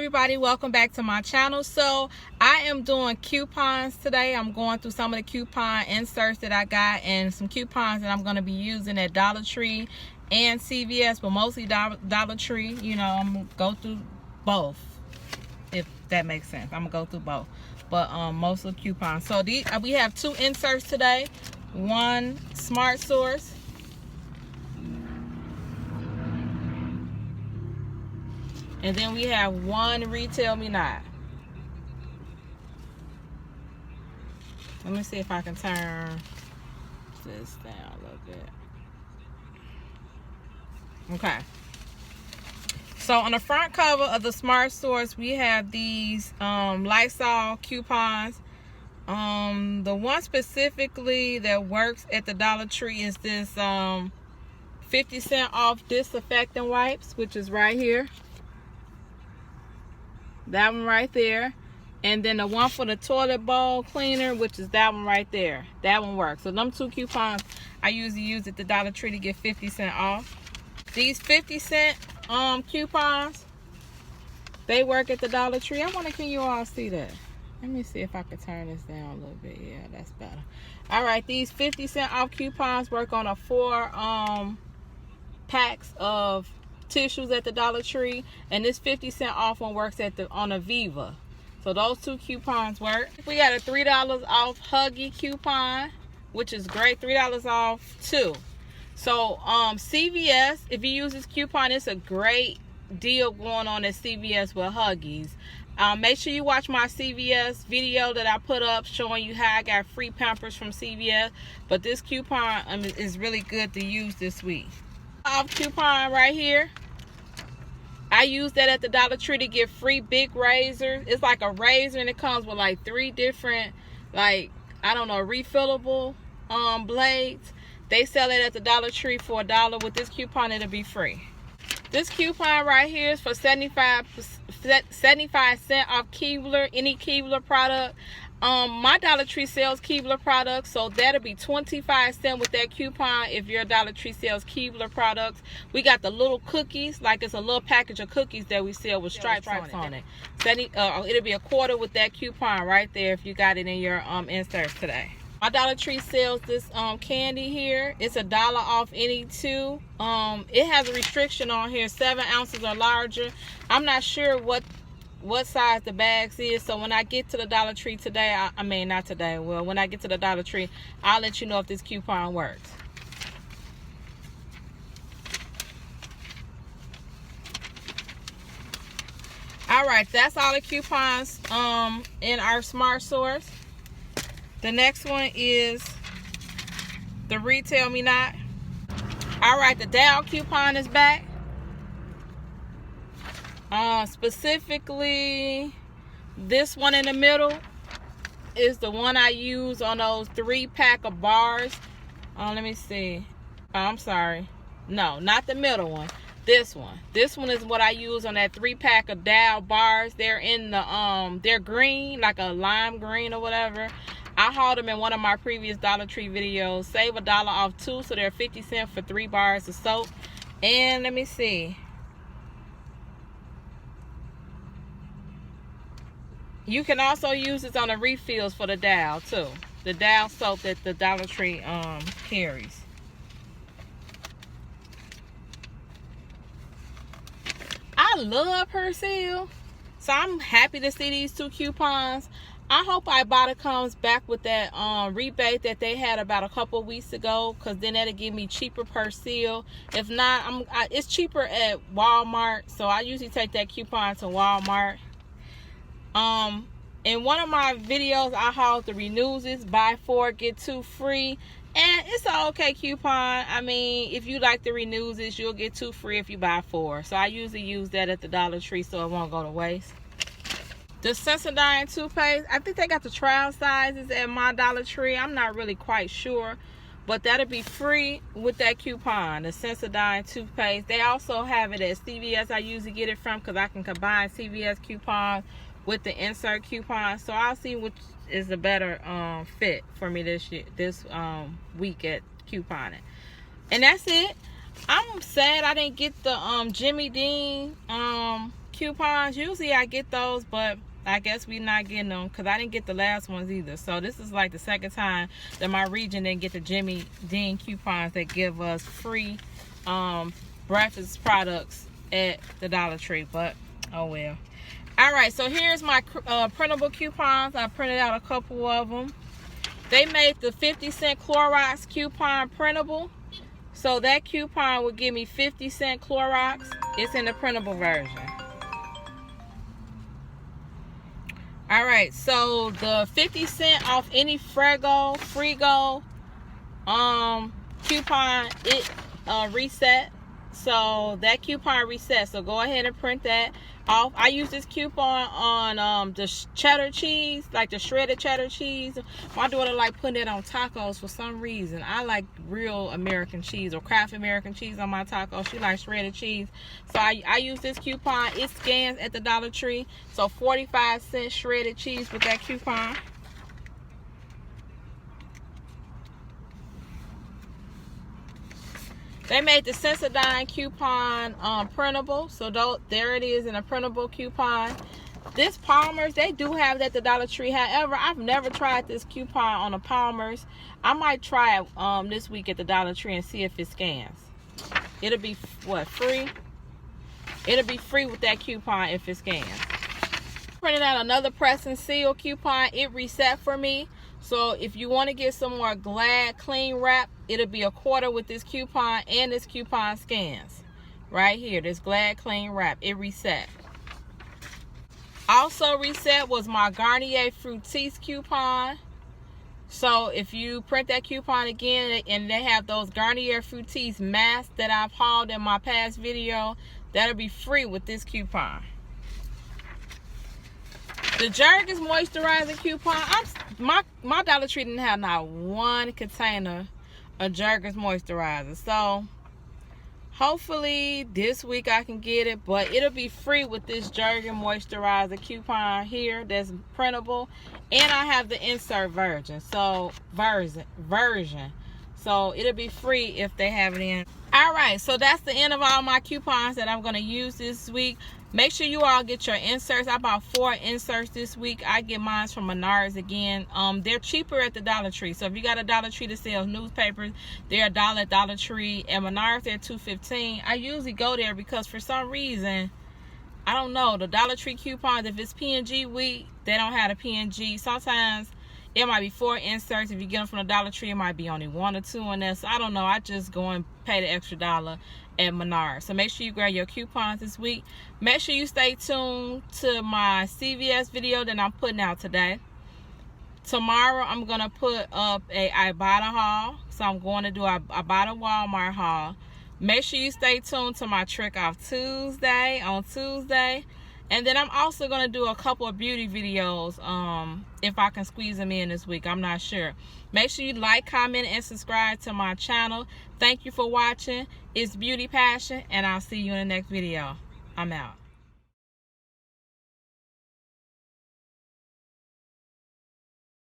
everybody, welcome back to my channel. So I am doing coupons today. I'm going through some of the coupon inserts that I got and some coupons that I'm going to be using at Dollar Tree and CVS, but mostly Dollar Tree. You know, I'm going to go through both, if that makes sense. I'm going to go through both, but most of the coupons. So we have two inserts today. One Smart Source, and then we have one RetailMeNot. Let me see if I can turn this down a little bit. Okay. So on the front cover of the Smart Source, we have these Lysol coupons. The one specifically that works at the Dollar Tree is this 50% off disinfectant wipes, which is right here. That one right there. And then the one for the toilet bowl cleaner, which is that one right there. That one works. So them two coupons I usually use at the Dollar Tree to get 50% off. These 50-cent coupons, they work at the Dollar Tree. Can you all see that? Let me see if I can turn this down a little bit. Yeah, that's better. All right, these 50% off coupons work on a 4 packs of tissues at the Dollar Tree, and this 50% off one works on a Viva. So those two coupons work. We got a $3 off Huggy coupon, which is great. $3 off too. So CVS, if you use this coupon, it's a great deal going on at CVS with Huggies. Make sure you watch my CVS video that I put up showing you how I got free Pampers from CVS. But this coupon is really good to use this week. Off coupon right here. I use that at the Dollar Tree to get free big razors. It's like a razor and it comes with like 3 different, like, I don't know, refillable blades. They sell it at the Dollar Tree for $1. With this coupon, it'll be free. This coupon right here is for 75 cents off Keebler, any Keebler product. My Dollar Tree sells Keebler products, so that'll be 25 cents with that coupon if your Dollar Tree sells Keebler products. We got the little cookies, like it's a little package of cookies that we sell with stripes on it. It'll be $1 with that coupon right there if you got it in your inserts today. My Dollar Tree sells this candy here. It's $1 off any 2. It has a restriction on here, 7 ounces or larger. I'm not sure what size the bags is, so when I get to the Dollar Tree today, when I get to the Dollar Tree, I'll let you know if this coupon works. All right, that's all the coupons in our Smart Source. The next one is the RetailMeNot. All right, the Dow coupon is back. Specifically, this one in the middle is the one I use on those 3-pack of bars. Let me see. I'm sorry. No, not the middle one. This one. This one is what I use on that 3-pack of Dow bars. They're in the they're green, like a lime green or whatever. I hauled them in one of my previous Dollar Tree videos. Save $1 off 2, so they're 50 cents for 3 bars of soap. And let me see. You can also use this on the refills for the Dow too. The Dow soap that the Dollar Tree carries. I love Persil, so I'm happy to see these 2 coupons. I hope Ibotta comes back with that rebate that they had about a couple weeks ago, because then that'll give me cheaper Persil. If not, it's cheaper at Walmart, so I usually take that coupon to Walmart. In one of my videos, I hauled the Renewals, buy 4 get 2 free, and it's an okay coupon. I mean, if you like the Renewals, you'll get 2 free if you buy 4. So I usually use that at the Dollar Tree so it won't go to waste. The Sensodyne toothpaste, I think they got the trial sizes at my Dollar Tree. I'm not really quite sure, but that'll be free with that coupon, the Sensodyne toothpaste. They also have it at CVS. I usually get it from, because I can combine CVS coupons with the insert coupon. So I'll see which is a better fit for me this week at couponing. And that's it. I'm sad I didn't get the Jimmy Dean coupons. Usually I get those, but I guess we not getting them because I didn't get the last ones either. So this is like the second time that my region didn't get the Jimmy Dean coupons that give us free breakfast products at the Dollar Tree. But oh well. All right, so here's my printable coupons. I printed out a couple of them. They made the 50-cent Clorox coupon printable. So that coupon would give me 50-cent Clorox. It's in the printable version. All right, so the 50-cent off any Frigo coupon, it reset. So that coupon reset. So go ahead and print that off. I use this coupon on the cheddar cheese, like the shredded cheddar cheese. My daughter like putting it on tacos for some reason. I like real American cheese or Kraft American cheese on my tacos. She likes shredded cheese. So I use this coupon. It scans at the Dollar Tree. So 45-cent shredded cheese with that coupon. They made the Sensodyne coupon printable. So there it is in a printable coupon. This Palmer's, they do have that at the Dollar Tree. However, I've never tried this coupon on the Palmer's. I might try it this week at the Dollar Tree and see if it scans. It'll be, what, free? It'll be free with that coupon if it scans. Printed out another press and seal coupon. It reset for me. So if you want to get some more Glad clean wrap, it'll be a quarter with this coupon, and this coupon scans right here. This Glad clean wrap, it reset. Also reset was my Garnier Fructis coupon. So if you print that coupon again, and they have those Garnier Fructis masks that I've hauled in my past video, that'll be free with this coupon. The Jergens moisturizer coupon, my Dollar Tree didn't have not one container of Jergens moisturizer. So hopefully this week I can get it, but it'll be free with this Jergens moisturizer coupon here that's printable. And I have the insert version. So So it'll be free if they have it in. Alright, so that's the end of all my coupons that I'm going to use this week. Make sure you all get your inserts. I bought 4 inserts this week. I get mine from Menards again. They're cheaper at the Dollar Tree. So if you got a Dollar Tree that sells newspapers, they're $1 at Dollar Tree. At Menards, they're $2.15. I usually go there because for some reason, I don't know, the Dollar Tree coupons, if it's P&G week, they don't have a P&G. Sometimes it might be 4 inserts. If you get them from the Dollar Tree, it might be only 1 or 2 in there. So I don't know. I just go and pay the extra $1 at Menards. So make sure you grab your coupons this week. Make sure you stay tuned to my CVS video that I'm putting out today. Tomorrow I'm going to put up a Ibotta haul. So I'm going to do a Ibotta Walmart haul. Make sure you stay tuned to my Trick Off Tuesday on Tuesday. And then I'm also going to do a couple of beauty videos if I can squeeze them in this week. I'm not sure. Make sure you like, comment, and subscribe to my channel. Thank you for watching. It's Beauty Passion, and I'll see you in the next video. I'm out.